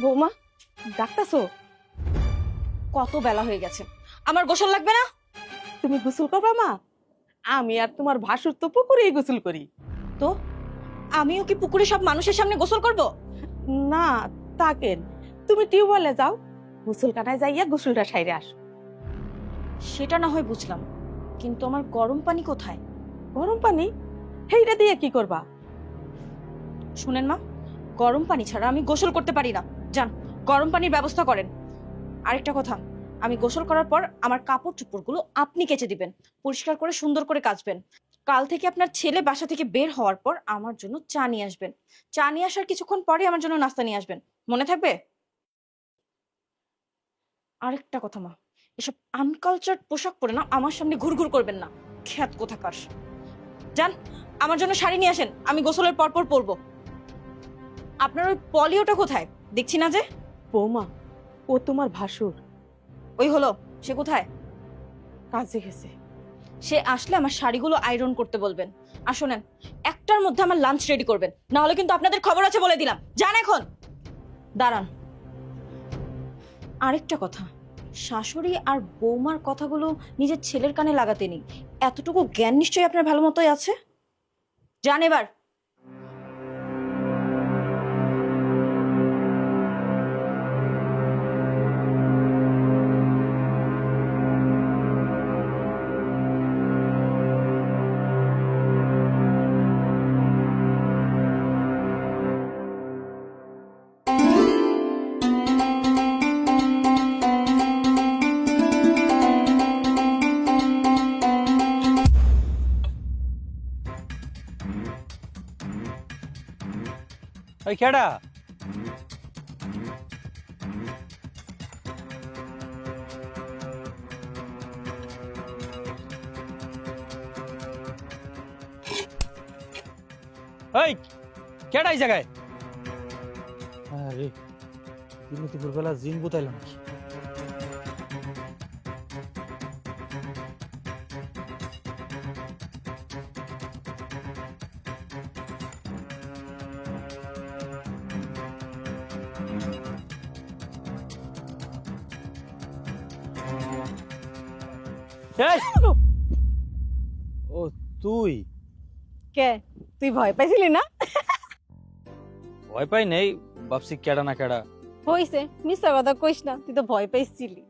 বৌমা ডাকতাছো? কত বেলা হয়ে গেছে, আমার গোসল লাগবে না? তুমি গোসল করবা মা? আমি আর তোমার ভাসুর তো পুকুরেই গোসল করি। তো আমিও কি পুকুরে সব মানুষের সামনে গোসল করব? না তা কেন, তুমি টিউবওয়েলে যাও, গোসল কানায় যাইয়া গোসলটা সাইরে আসো। সেটা না হয় বুঝলাম, কিন্তু আমার গরম পানি কোথায়? গরম পানি সেইটা দিয়ে কি করবা? শুনেন মা, গরম পানি ছাড়া আমি গোসল করতে পারি না। যান, গরম পানির ব্যবস্থা করেন। আরেকটা কথা, আমি গোসল করার পর আমার কাপড় চোপড়গুলো আপনি কেচে দিবেন, পরিষ্কার করে সুন্দর করে কাচবেন। কাল থেকে আপনার ছেলে বাসা থেকে বের হওয়ার পর আমার জন্য চা নিয়ে আসবেন। চা নিয়ে আসার কিছুক্ষণ পরে আমার জন্য নাস্তা নিয়ে আসবেন, মনে থাকবে? আরেকটা কথা মা, এসব আনকালচার্ড পোশাক পরে না আমার সামনে ঘুরঘুর করবেন না, খ্যাত কোথাকার। যান, আমার জন্য শাড়ি নিয়ে আসেন, আমি গোসলের পরপর পরবো। আপনার ওই পলিওটা কোথায়? দেখছি না যে। বৌমা, ও তোমার ভাসুর, ওই হলো, সে কোথায়? কাজে গেছে। সে আসলে আমার শাড়িগুলো আয়রন করতে বলবেন। আর শোনেন, একটার মধ্যে আমার লাঞ্চ রেডি করবেন, না হলে কিন্তু আপনাদের খবর আছে বলে দিলাম। যান এখন। দাঁড়ান, আরেকটা কথা, শাশুড়ি আর বৌমার কথাগুলো নিজের ছেলের কানে লাগাতে নেই, এতটুকু জ্ঞান নিশ্চয়ই আপনার ভালো মতোই আছে। যান এবার। ওই কেডা? ওই কেডা এই জায়গায়? আরে দিনে দুপুরবেলা জিন বুতাইল নাকি? এই! ও তুই? কে, তুই ভয় পাইছিলি না? ভয় পাই নেই, ভাবছি কেডা না কেডা। হইছে, মিথ্যা কথা কইস না, তুই তো ভয় পাইছিলি।